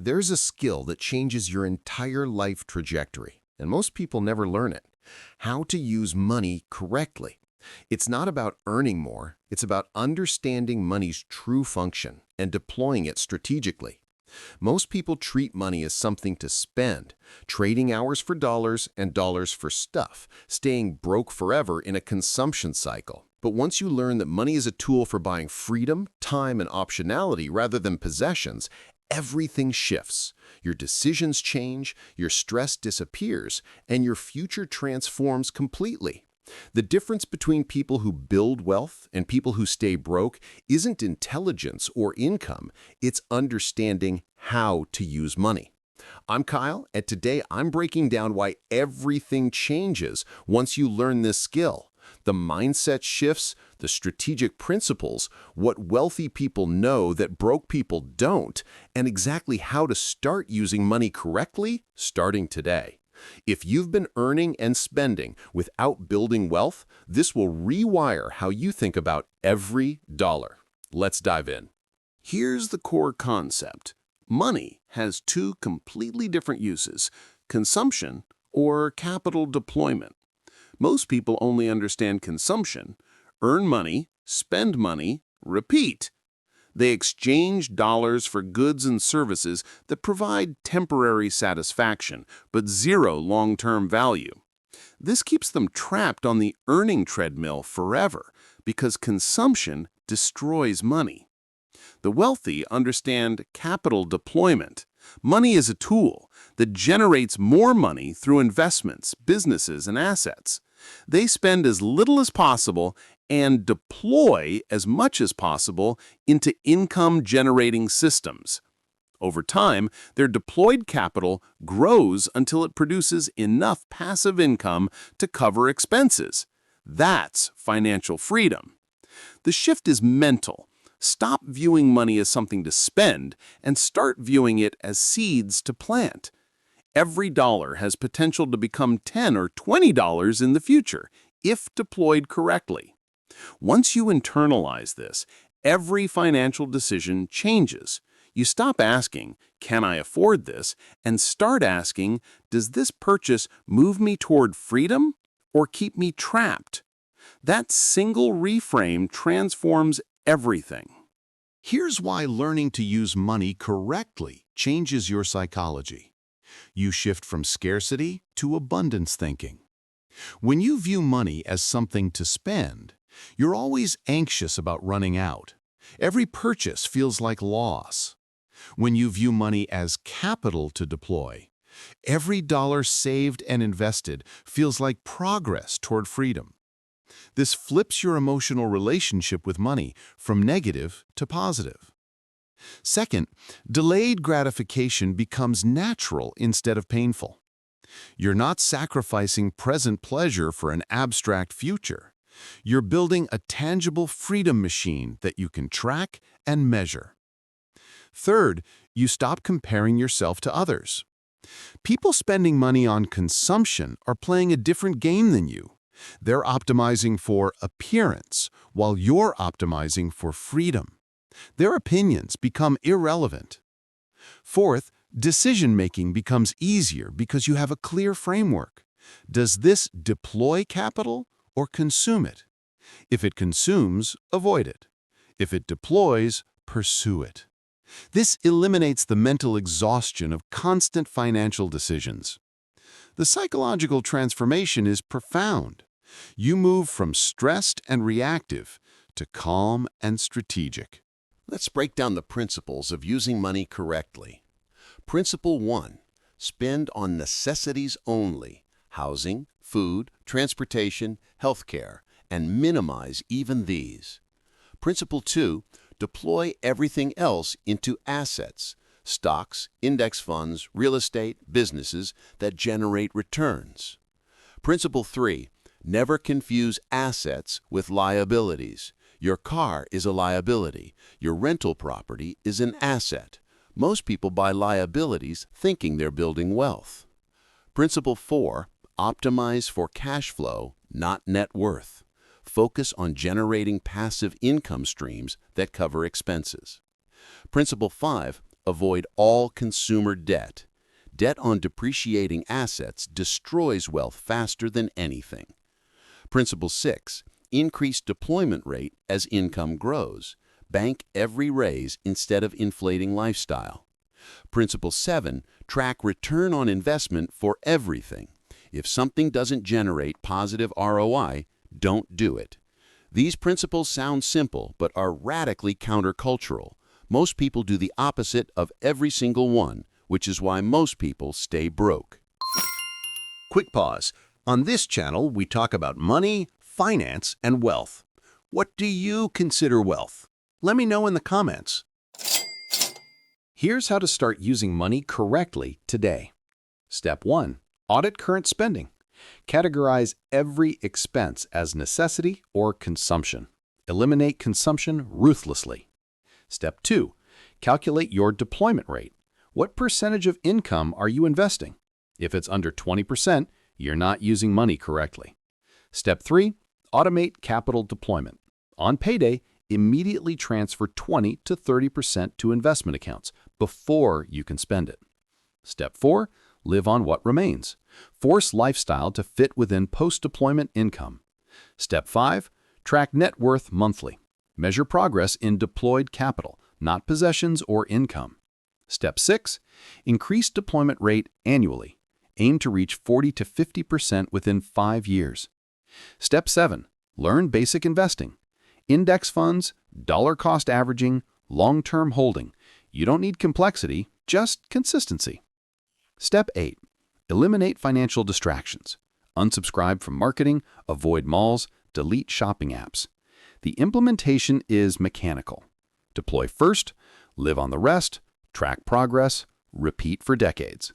There's a skill that changes your entire life trajectory, and most people never learn it. How to use money correctly. It's not about earning more, it's about understanding money's true function and deploying it strategically. Most people treat money as something to spend, trading hours for dollars and dollars for stuff, staying broke forever in a consumption cycle. But once you learn that money is a tool for buying freedom, time, and optionality rather than possessions, everything shifts. Your decisions change, your stress disappears, and your future transforms completely. The difference between people who build wealth and people who stay broke isn't intelligence or income, it's understanding how to use money. I'm Kyle, and today I'm breaking down why everything changes once you learn this skill. The mindset shifts, the strategic principles, what wealthy people know that broke people don't, and exactly how to start using money correctly starting today. If you've been earning and spending without building wealth, this will rewire how you think about every dollar. Let's dive in. Here's the core concept. Money has two completely different uses: consumption or capital deployment. Most people only understand consumption, earn money, spend money, repeat. They exchange dollars for goods and services that provide temporary satisfaction, but zero long-term value. This keeps them trapped on the earning treadmill forever because consumption destroys money. The wealthy understand capital deployment. Money is a tool that generates more money through investments, businesses, and assets. They spend as little as possible and deploy as much as possible into income-generating systems. Over time, their deployed capital grows until it produces enough passive income to cover expenses. That's financial freedom. The shift is mental. Stop viewing money as something to spend and start viewing it as seeds to plant. Every dollar has potential to become $10 or $20 in the future, if deployed correctly. Once you internalize this, every financial decision changes. You stop asking, "Can I afford this?" and start asking, "Does this purchase move me toward freedom or keep me trapped?" That single reframe transforms everything. Here's why learning to use money correctly changes your psychology. You shift from scarcity to abundance thinking. When you view money as something to spend, you're always anxious about running out. Every purchase feels like loss. When you view money as capital to deploy, every dollar saved and invested feels like progress toward freedom. This flips your emotional relationship with money from negative to positive. Second, delayed gratification becomes natural instead of painful. You're not sacrificing present pleasure for an abstract future. You're building a tangible freedom machine that you can track and measure. Third, you stop comparing yourself to others. People spending money on consumption are playing a different game than you. They're optimizing for appearance, while you're optimizing for freedom. Their opinions become irrelevant. Fourth, decision-making becomes easier because you have a clear framework. Does this deploy capital or consume it? If it consumes, avoid it. If it deploys, pursue it. This eliminates the mental exhaustion of constant financial decisions. The psychological transformation is profound. You move from stressed and reactive to calm and strategic. Let's break down the principles of using money correctly. Principle 1. Spend on necessities only: housing, food, transportation, healthcare, and minimize even these. Principle 2. Deploy everything else into assets: stocks, index funds, real estate, businesses that generate returns. Principle 3. Never confuse assets with liabilities. Your car is a liability. Your rental property is an asset. Most people buy liabilities thinking they're building wealth. Principle 4. Optimize for cash flow, not net worth. Focus on generating passive income streams that cover expenses. Principle 5. avoid all consumer debt. Debt on depreciating assets destroys wealth faster than anything. Principle 6. Increase deployment rate as income grows. Bank every raise instead of inflating lifestyle. Principle 7. Track return on investment for everything. If something doesn't generate positive ROI, don't do it. These principles sound simple but are radically countercultural. Most people do the opposite of every single one, which is why most people stay broke. Quick pause. On this channel, we talk about money, finance, and wealth. What do you consider wealth? Let me know in the comments. Here's how to start using money correctly today. Step 1. Audit current spending. Categorize every expense as necessity or consumption. Eliminate consumption ruthlessly. Step 2. Calculate your deployment rate. What percentage of income are you investing? If it's under 20%, you're not using money correctly. Step 3. Automate capital deployment. On payday, immediately transfer 20 to 30% to investment accounts before you can spend it. Step 4. Live on what remains. Force lifestyle to fit within post-deployment income. Step 5. Track net worth monthly. Measure progress in deployed capital, not possessions or income. Step 6. Increase deployment rate annually. Aim to reach 40 to 50% within 5 years. Step 7. Learn basic investing. Index funds, dollar cost averaging, long-term holding. You don't need complexity, just consistency. Step 8. Eliminate financial distractions. Unsubscribe from marketing, avoid malls, delete shopping apps. The implementation is mechanical. Deploy first, live on the rest, track progress, repeat for decades.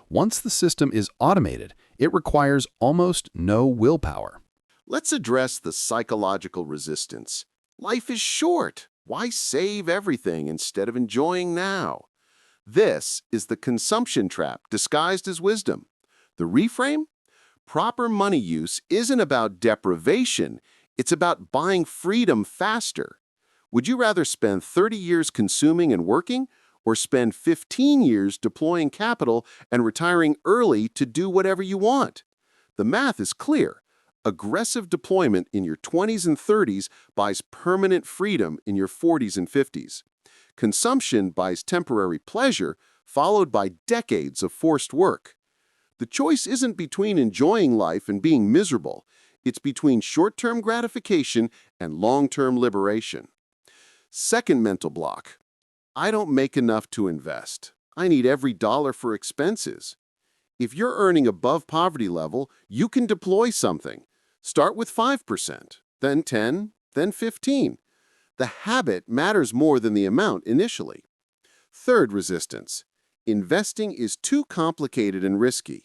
Once the system is automated, it requires almost no willpower. Let's address the psychological resistance. Life is short. Why save everything instead of enjoying now? This is the consumption trap disguised as wisdom. The reframe? Proper money use isn't about deprivation, it's about buying freedom faster. Would you rather spend 30 years consuming and working, or spend 15 years deploying capital and retiring early to do whatever you want? The math is clear. Aggressive deployment in your 20s and 30s buys permanent freedom in your 40s and 50s. Consumption buys temporary pleasure, followed by decades of forced work. The choice isn't between enjoying life and being miserable. It's between short-term gratification and long-term liberation. Second mental block. I don't make enough to invest. I need every dollar for expenses. If you're earning above poverty level, you can deploy something. Start with 5%, then 10, then 15. The habit matters more than the amount initially. Third resistance. Investing is too complicated and risky.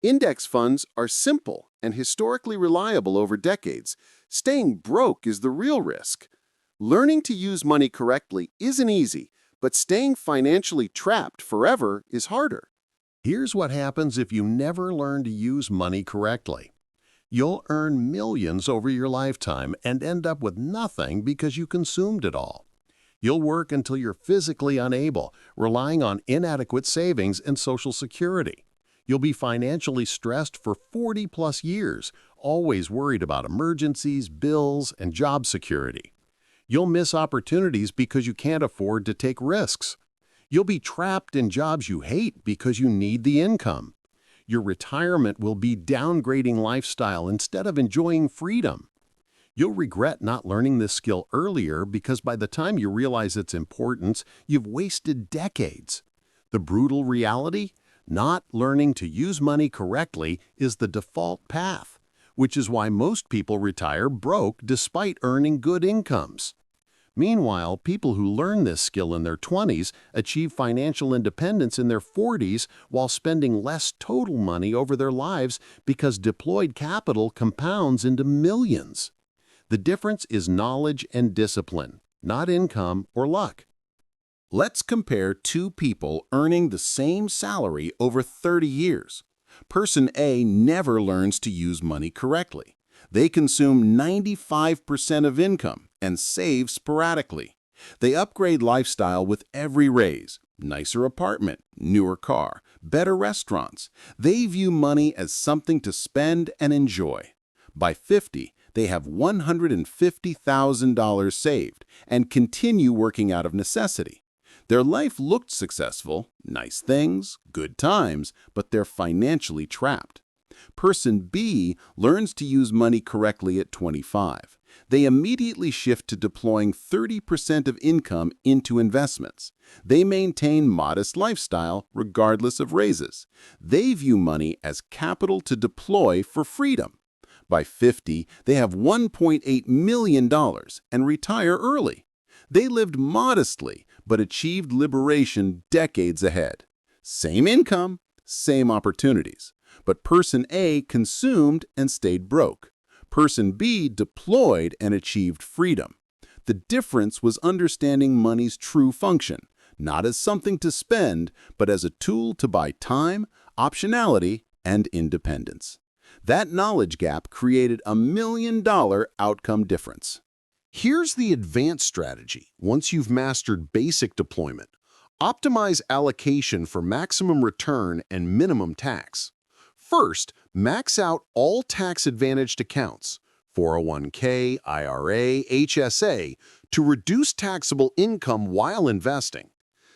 Index funds are simple and historically reliable over decades. Staying broke is the real risk. Learning to use money correctly isn't easy, but staying financially trapped forever is harder. Here's what happens if you never learn to use money correctly. You'll earn millions over your lifetime and end up with nothing because you consumed it all. You'll work until you're physically unable, relying on inadequate savings and Social Security. You'll be financially stressed for 40-plus years, always worried about emergencies, bills, and job security. You'll miss opportunities because you can't afford to take risks. You'll be trapped in jobs you hate because you need the income. Your retirement will be downgrading lifestyle instead of enjoying freedom. You'll regret not learning this skill earlier because by the time you realize its importance, you've wasted decades. The brutal reality? Not learning to use money correctly is the default path, which is why most people retire broke despite earning good incomes. Meanwhile, people who learn this skill in their 20s achieve financial independence in their 40s while spending less total money over their lives because deployed capital compounds into millions. The difference is knowledge and discipline, not income or luck. Let's compare two people earning the same salary over 30 years. Person A never learns to use money correctly. They consume 95% of income and save sporadically. They upgrade lifestyle with every raise, Nicer apartment, newer car, better restaurants. They view money as something to spend and enjoy. By 50, they have $150,000 saved and continue working out of necessity. Their life looked successful, nice things, good times, but they're financially trapped. Person B learns to use money correctly at 25. They immediately shift to deploying 30% of income into investments. They maintain modest lifestyle regardless of raises. They view money as capital to deploy for freedom. By 50, they have $1.8 million and retire early. They lived modestly, but achieved liberation decades ahead. Same income, same opportunities. But person A consumed and stayed broke. Person B deployed and achieved freedom. The difference was understanding money's true function, not as something to spend, but as a tool to buy time, optionality, and independence. That knowledge gap created a $1 million outcome difference. Here's the advanced strategy once you've mastered basic deployment. Optimize allocation for maximum return and minimum tax. First, max out all tax-advantaged accounts, 401k, IRA, HSA, to reduce taxable income while investing.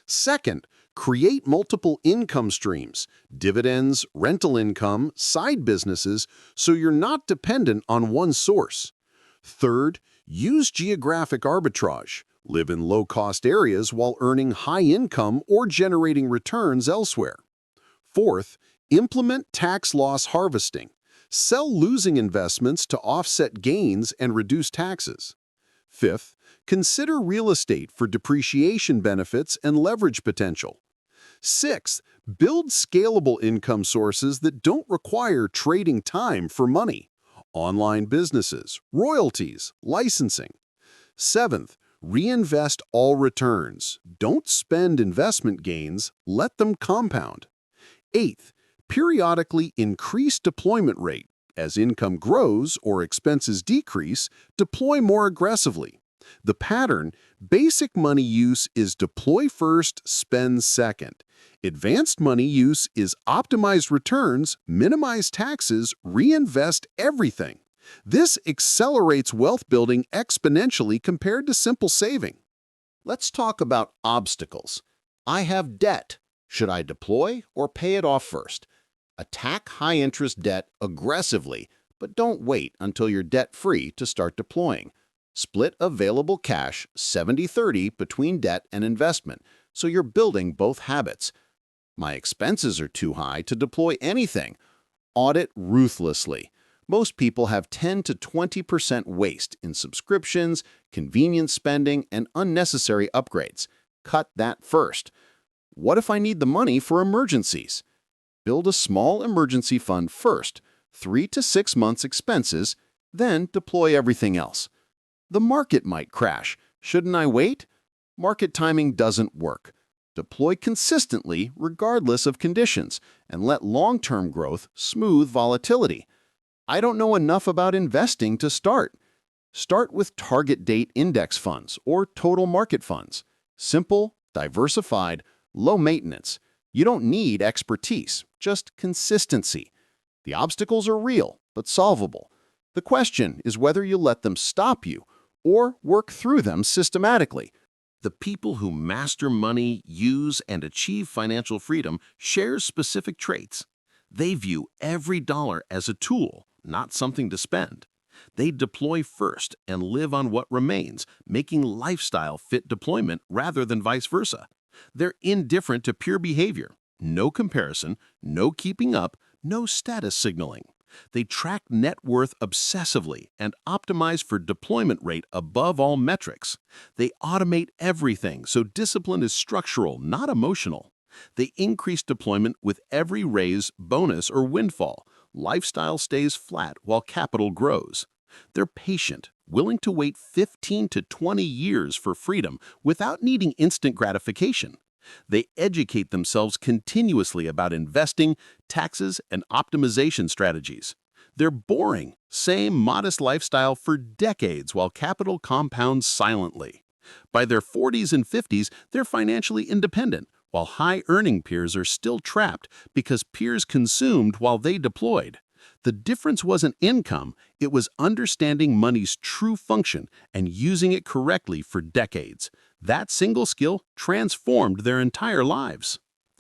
Second, create multiple income streams, dividends, rental income, side businesses, so you're not dependent on one source. Third, use geographic arbitrage. Live in low-cost areas while earning high income or generating returns elsewhere. Fourth, implement tax loss harvesting. Sell losing investments to offset gains and reduce taxes. Fifth, consider real estate for depreciation benefits and leverage potential. Sixth, build scalable income sources that don't require trading time for money. Online businesses, royalties, licensing. Seventh, reinvest all returns. Don't spend investment gains, let them compound. Eighth, periodically increase deployment rate. As income grows or expenses decrease, deploy more aggressively. The pattern, basic money use is deploy first, spend second. Advanced money use is optimize returns, minimize taxes, reinvest everything. This accelerates wealth building exponentially compared to simple saving. Let's talk about obstacles. I have debt. Should I deploy or pay it off first? Attack high-interest debt aggressively, but don't wait until you're debt-free to start deploying. Split available cash 70-30 between debt and investment, so you're building both habits. My expenses are too high to deploy anything. Audit ruthlessly. Most people have 10 to 20% waste in subscriptions, convenience spending, and unnecessary upgrades. Cut that first. What if I need the money for emergencies? Build a small emergency fund first, 3 to 6 months expenses, then deploy everything else. The market might crash. Shouldn't I wait? Market timing doesn't work. Deploy consistently regardless of conditions, and let long-term growth smooth volatility. I don't know enough about investing to start. Start with target date index funds or total market funds. Simple, diversified, low maintenance. You don't need expertise, just consistency. The obstacles are real, but solvable. The question is whether you let them stop you or work through them systematically. The people who master money, use, and achieve financial freedom share specific traits. They view every dollar as a tool, not something to spend. They deploy first and live on what remains, making lifestyle fit deployment rather than vice versa. They're indifferent to pure behavior. No comparison, no keeping up, no status signaling. They track net worth obsessively and optimize for deployment rate above all metrics. They automate everything so discipline is structural, not emotional. They increase deployment with every raise, bonus, or windfall. Lifestyle stays flat while capital grows. They're patient, willing to wait 15 to 20 years for freedom without needing instant gratification. They educate themselves continuously about investing, taxes, and optimization strategies. They're boring, same modest lifestyle for decades while capital compounds silently. By their 40s and 50s, they're financially independent, while high-earning peers are still trapped because peers consumed while they deployed. The difference wasn't income, it was understanding money's true function and using it correctly for decades. That single skill transformed their entire lives.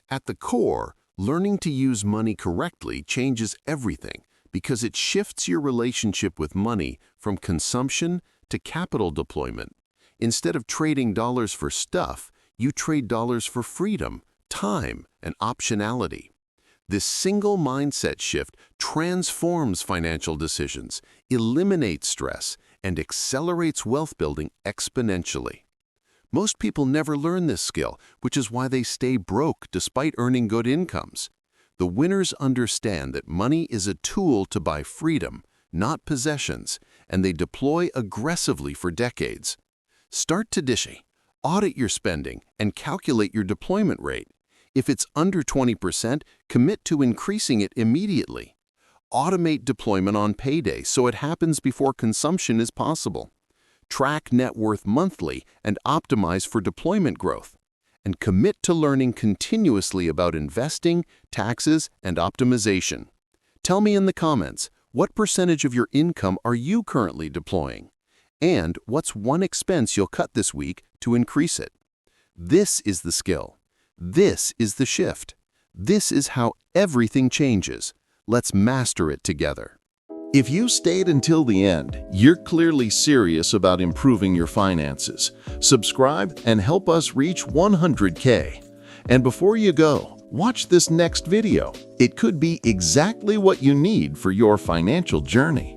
At the core, learning to use money correctly changes everything because it shifts your relationship with money from consumption to capital deployment. Instead of trading dollars for stuff, you trade dollars for freedom, time, and optionality. This single mindset shift transforms financial decisions, eliminates stress, and accelerates wealth building exponentially. Most people never learn this skill, which is why they stay broke despite earning good incomes. The winners understand that money is a tool to buy freedom, not possessions, and they deploy aggressively for decades. Start today. Audit your spending and calculate your deployment rate. If it's under 20%, commit to increasing it immediately. Automate deployment on payday so it happens before consumption is possible. Track net worth monthly and optimize for deployment growth. And commit to learning continuously about investing, taxes, and optimization. Tell me in the comments, what percentage of your income are you currently deploying? And what's one expense you'll cut this week to increase it? This is the skill. This is the shift. This is how everything changes. Let's master it together. If you stayed until the end, you're clearly serious about improving your finances. Subscribe and help us reach 100K. And before you go, watch this next video. It could be exactly what you need for your financial journey.